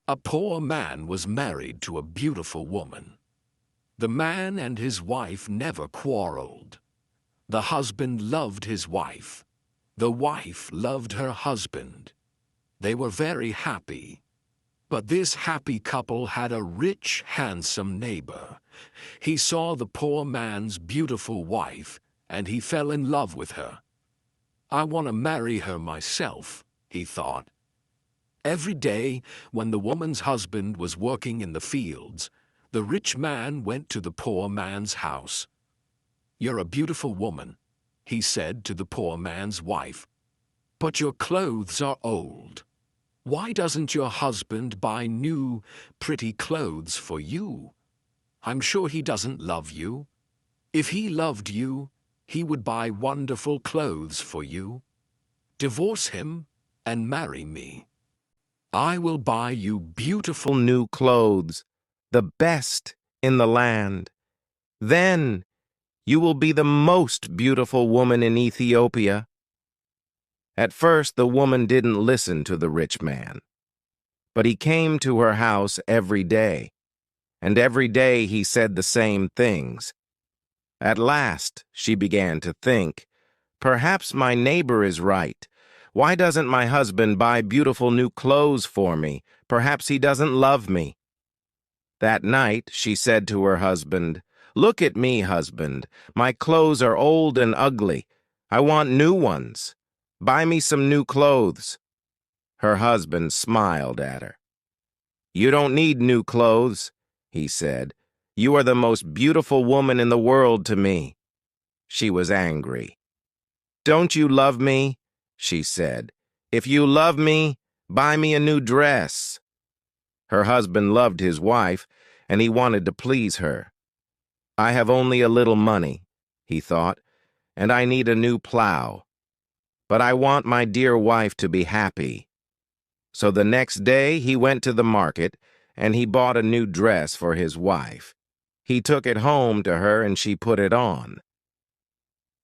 A poor man was married to a beautiful woman. The man and his wife never quarreled. The husband loved his wife. The wife loved her husband. They were very happy. But this happy couple had a rich, handsome neighbor. He saw the poor man's beautiful wife, and he fell in love with her. "I want to marry her myself," he thought. Every day, when the woman's husband was working in the fields, the rich man went to the poor man's house. "You're a beautiful woman," he said to the poor man's wife, "but your clothes are old. Why doesn't your husband buy new, pretty clothes for you? I'm sure he doesn't love you. If he loved you, he would buy wonderful clothes for you. Divorce him and marry me. I will buy you beautiful New clothes, the best in the land. Then you will be the most beautiful woman in Ethiopia." At first, the woman didn't listen to the rich man, but he came to her house every day, and every day he said the same things. At last, she began to think, "Perhaps my neighbor is right. Why doesn't my husband buy beautiful new clothes for me? Perhaps he doesn't love me." That night, she said to her husband, "Look at me, husband. My clothes are old and ugly. I want new ones. Buy me some new clothes." Her husband smiled at her. "You don't need new clothes," he said. "You are the most beautiful woman in the world to me." She was angry. "Don't you love me?" she said. "If you love me, buy me a new dress." Her husband loved his wife, and he wanted to please her. "I have only a little money," he thought, "and I need a new plow. But I want my dear wife to be happy." So the next day he went to the market, and he bought a new dress for his wife. He took it home to her, and she put it on.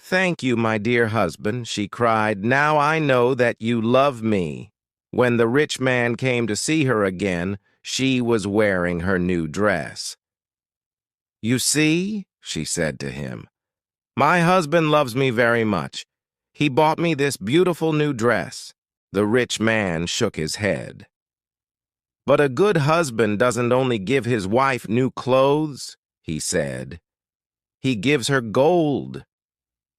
"Thank you, my dear husband," she cried. "Now I know that you love me." When the rich man came to see her again, she was wearing her new dress. "You see," she said to him, "my husband loves me very much. He bought me this beautiful new dress." The rich man shook his head. "But a good husband doesn't only give his wife new clothes," he said. "He gives her gold.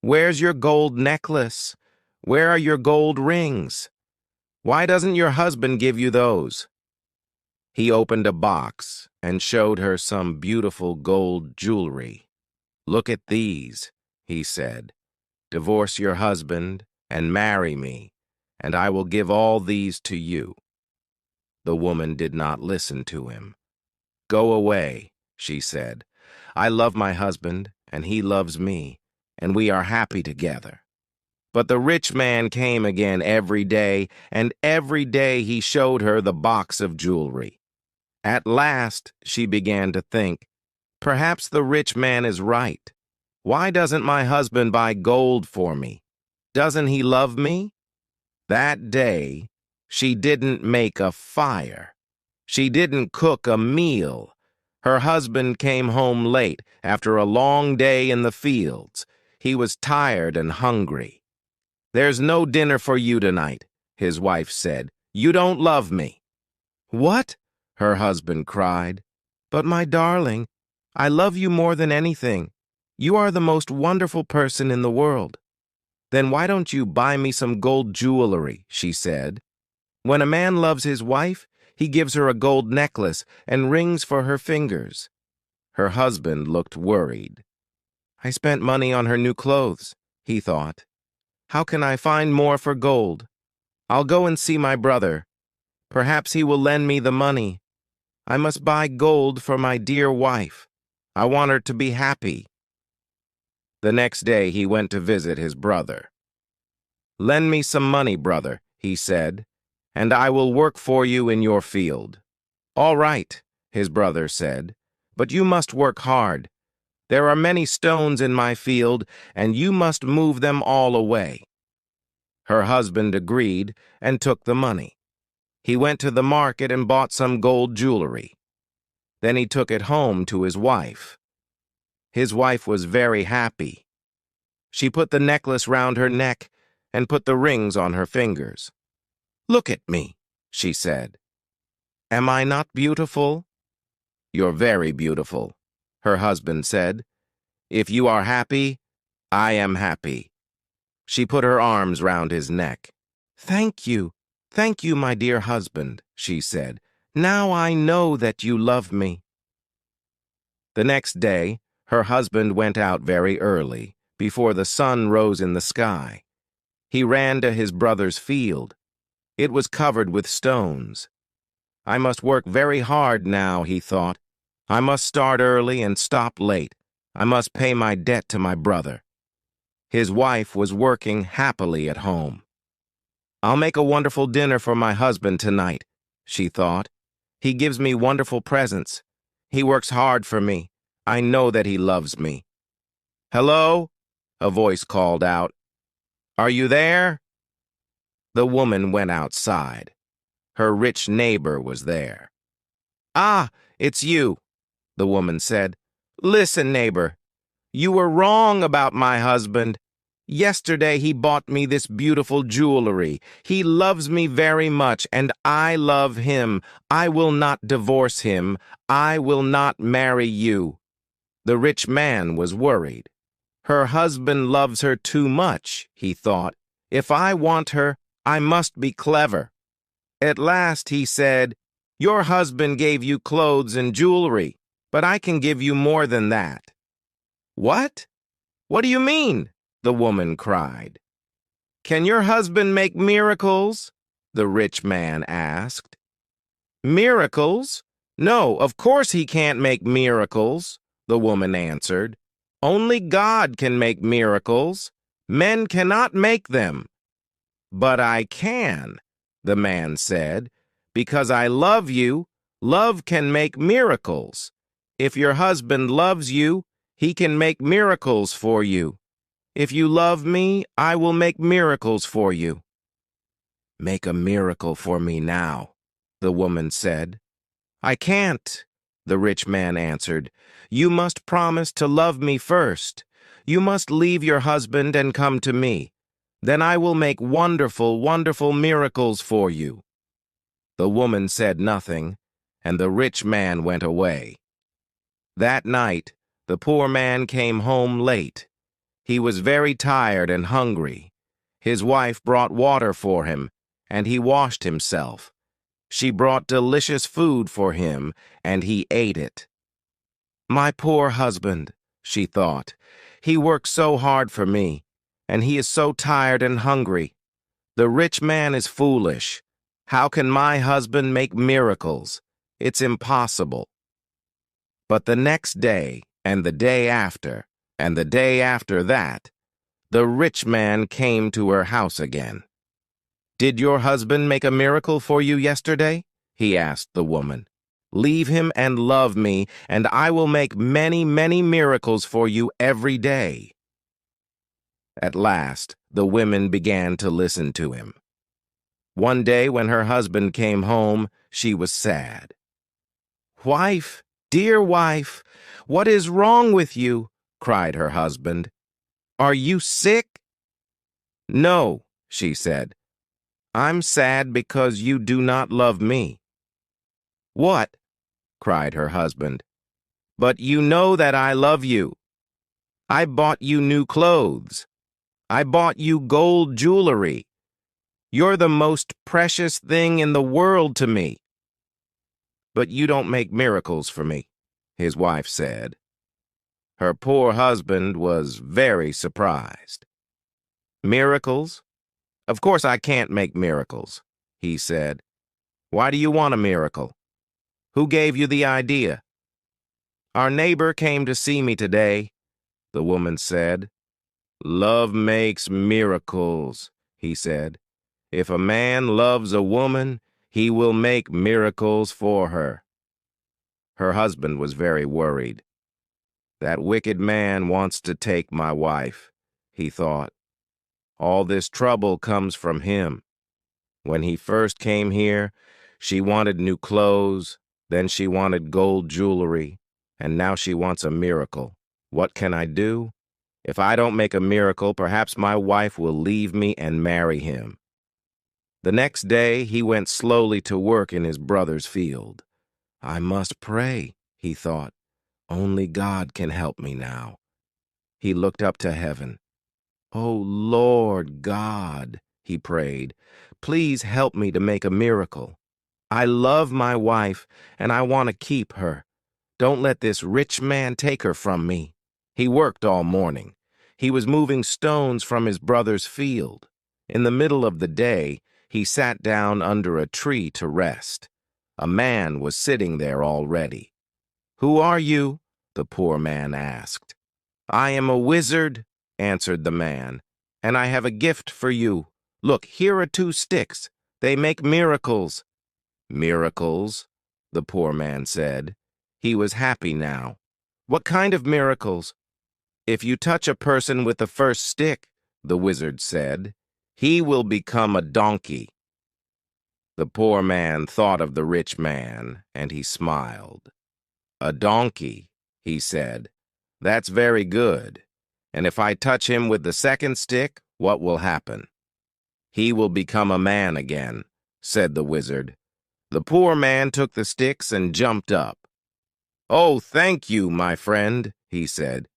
Where's your gold necklace? Where are your gold rings? Why doesn't your husband give you those?" He opened a box and showed her some beautiful gold jewelry. "Look at these," he said. "Divorce your husband and marry me, and I will give all these to you." The woman did not listen to him. "Go away," she said. "I love my husband, and he loves me, and we are happy together." But the rich man came again every day, and every day he showed her the box of jewelry. At last, she began to think, "Perhaps the rich man is right. Why doesn't my husband buy gold for me? Doesn't he love me?" That day, she didn't make a fire. She didn't cook a meal. Her husband came home late after a long day in the fields. He was tired and hungry. "There's no dinner for you tonight," his wife said. "You don't love me." "What?" her husband cried. "But my darling, I love you more than anything. You are the most wonderful person in the world." "Then why don't you buy me some gold jewelry?" she said. "When a man loves his wife, he gives her a gold necklace and rings for her fingers." Her husband looked worried. "I spent money on her new clothes," he thought. "How can I find more for gold? I'll go and see my brother. Perhaps he will lend me the money. I must buy gold for my dear wife. I want her to be happy." The next day he went to visit his brother. "Lend me some money, brother," he said, "and I will work for you in your field." "All right," his brother said, "but you must work hard. There are many stones in my field, and you must move them all away." Her husband agreed and took the money. He went to the market and bought some gold jewelry. Then he took it home to his wife. His wife was very happy. She put the necklace round her neck and put the rings on her fingers. "Look at me," she said. "Am I not beautiful?" "You're very beautiful," her husband said. "If you are happy, I am happy." She put her arms round his neck. Thank you, my dear husband," she said. "Now I know that you love me." The next day, her husband went out very early, before the sun rose in the sky. He ran to his brother's field. It was covered with stones. "I must work very hard now," he thought. "I must start early and stop late. I must pay my debt to my brother." His wife was working happily at home. "I'll make a wonderful dinner for my husband tonight," she thought. "He gives me wonderful presents. He works hard for me. I know that he loves me." "Hello?" a voice called out. "Are you there?" The woman went outside. Her rich neighbor was there. "Ah, it's you," the woman said. "Listen, neighbor, you were wrong about my husband. Yesterday he bought me this beautiful jewelry. He loves me very much, and I love him. I will not divorce him. I will not marry you." The rich man was worried. Her husband loves her too much, he thought. If I want her, I must be clever. At last he said, "Your husband gave you clothes and jewelry, but I can give you more than that." "What? What do you mean?" the woman cried. "Can your husband make miracles?" the rich man asked. "Miracles? No, of course he can't make miracles," the woman answered. "Only God can make miracles. Men cannot make them." "But I can," the man said, "because I love you. Love can make miracles. If your husband loves you, he can make miracles for you. If you love me, I will make miracles for you." "Make a miracle for me now," the woman said. "I can't," the rich man answered. "You must promise to love me first. You must leave your husband and come to me. Then I will make wonderful, wonderful miracles for you." The woman said nothing, and the rich man went away. That night, the poor man came home late. He was very tired and hungry. His wife brought water for him, and he washed himself. She brought delicious food for him, and he ate it. "My poor husband," she thought. "He works so hard for me, and he is so tired and hungry. The rich man is foolish. How can my husband make miracles? It's impossible." But the next day, and the day after, and the day after that, the rich man came to her house again. "Did your husband make a miracle for you yesterday?" he asked the woman. "Leave him and love me, and I will make many, many miracles for you every day." At last, the women began to listen to him. One day when her husband came home, she was sad. "Wife, dear wife, what is wrong with you?" cried her husband. "Are you sick?" "No," she said. "I'm sad because you do not love me." "What?" cried her husband. "But you know that I love you. I bought you new clothes. I bought you gold jewelry. You're the most precious thing in the world to me." "But you don't make miracles for me," his wife said. Her poor husband was very surprised. "Miracles? Of course I can't make miracles," he said. "Why do you want a miracle? Who gave you the idea?" "Our neighbor came to see me today," the woman said. "Love makes miracles," he said. "If a man loves a woman, he will make miracles for her." Her husband was very worried. "That wicked man wants to take my wife," he thought. "All this trouble comes from him. When he first came here, She wanted new clothes, then she wanted gold jewelry, and now she wants a miracle. What can I do? If I don't make a miracle, perhaps my wife will leave me and marry him. The next day, he went slowly to work in his brother's field. I must pray, he thought. Only God can help me now. He looked up to heaven. Oh, Lord God, he prayed, please help me to make a miracle. I love my wife, and I want to keep her. Don't let this rich man take her from me. He worked all morning. He was moving stones from his brother's field. In the middle of the day, he sat down under a tree to rest. A man was sitting there already. "Who are you?" the poor man asked. "I am a wizard," answered the man, "and I have a gift for you. Look, here are 2 sticks. They make miracles." "Miracles?" the poor man said. He was happy now. "What kind of miracles?" "If you touch a person with the first stick," the wizard said, "he will become a donkey." The poor man thought of the rich man, and he smiled. "A donkey," he said. "That's very good. And if I touch him with the second stick, what will happen?" "He will become a man again," said the wizard. The poor man took the sticks and jumped up. "Oh, thank you, my friend," he said.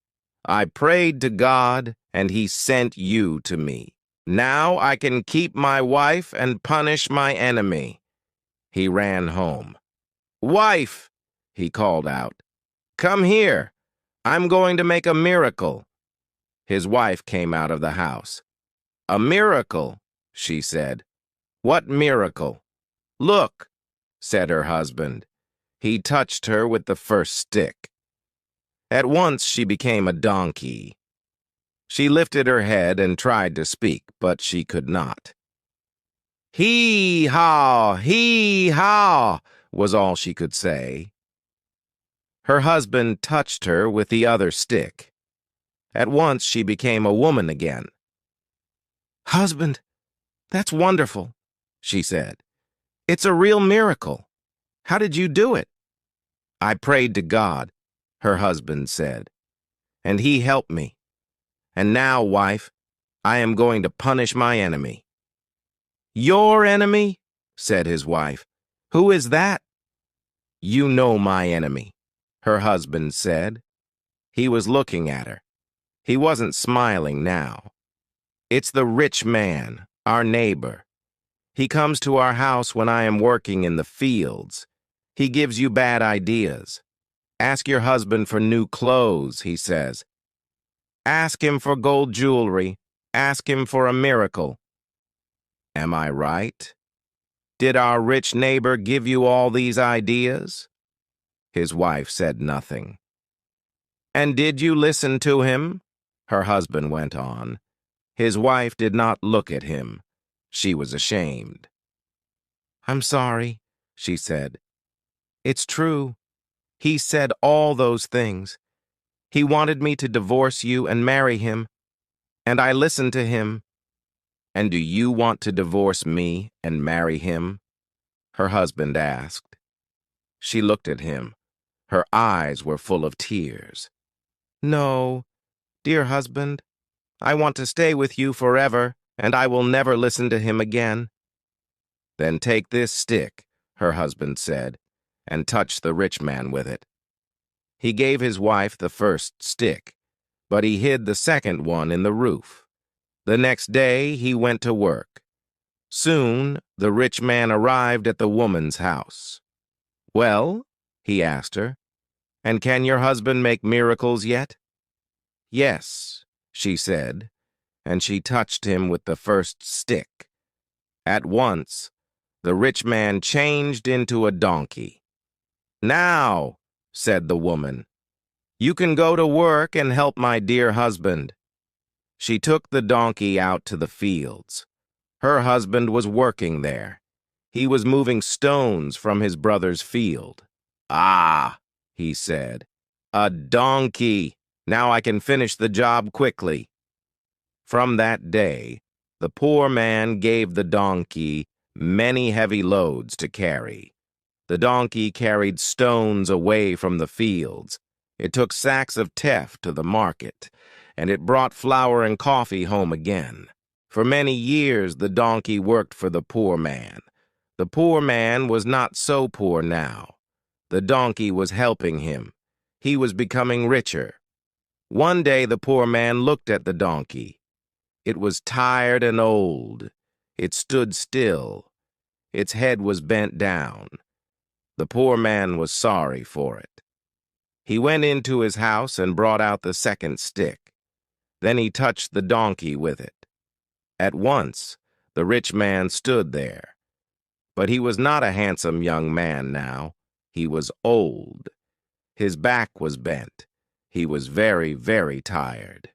"I prayed to God, and he sent you to me. Now I can keep my wife and punish my enemy." He ran home. "Wife," he called out, "come here. I'm going to make a miracle." His wife came out of the house. "A miracle," she said. "What miracle?" "Look," said her husband. He touched her with the first stick. At once she became a donkey. She lifted her head and tried to speak, but she could not. "Hee-haw, hee-haw," was all she could say. Her husband touched her with the other stick. At once she became a woman again. "Husband, that's wonderful," she said. "It's a real miracle. How did you do it?" "I prayed to God," her husband said, "and he helped me. And now, wife, I am going to punish my enemy." "Your enemy?" said his wife. "Who is that?" "You know my enemy," her husband said. He was looking at her. He wasn't smiling now. "It's the rich man, our neighbor. He comes to our house when I am working in the fields. He gives you bad ideas. Ask your husband for new clothes, he says. Ask him for gold jewelry. Ask him for a miracle." Am I right? Did our rich neighbor give you all these ideas? His wife said nothing. "And did you listen to him?" her husband went on. His wife did not look at him. She was ashamed. "I'm sorry," she said. "It's true. He said all those things. He wanted me to divorce you and marry him, and I listened to him." "And do you want to divorce me and marry him?" her husband asked. She looked at him. Her eyes were full of tears. "No, dear husband, I want to stay with you forever, and I will never listen to him again." "Then take this stick," her husband said, "and touch the rich man with it." He gave his wife the first stick, but he hid the second one in the roof. The next day he went to work. Soon the rich man arrived at the woman's house. "Well," he asked her, "and can your husband make miracles yet?" "Yes," she said, and she touched him with the first stick. At once, the rich man changed into a donkey. "Now," said the woman, "you can go to work and help my dear husband." She took the donkey out to the fields. Her husband was working there. He was moving stones from his brother's field. "Ah," he said, "a donkey. Now I can finish the job quickly." From that day, the poor man gave the donkey many heavy loads to carry. The donkey carried stones away from the fields. It took sacks of teff to the market, and it brought flour and coffee home again. For many years the donkey worked for the poor man. The poor man was not so poor now. The donkey was helping him. He was becoming richer. One day the poor man looked at the donkey. It was tired and old. It stood still. Its head was bent down. The poor man was sorry for it. He went into his house and brought out the second stick. Then he touched the donkey with it. At once, the rich man stood there. But he was not a handsome young man now. He was old. His back was bent. He was very, very tired.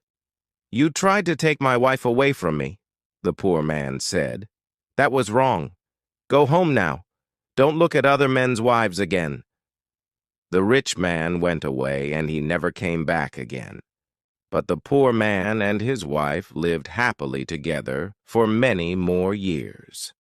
"You tried to take my wife away from me," the poor man said. "That was wrong. Go home now. Don't look at other men's wives again." The rich man went away, and he never came back again. But the poor man and his wife lived happily together for many more years.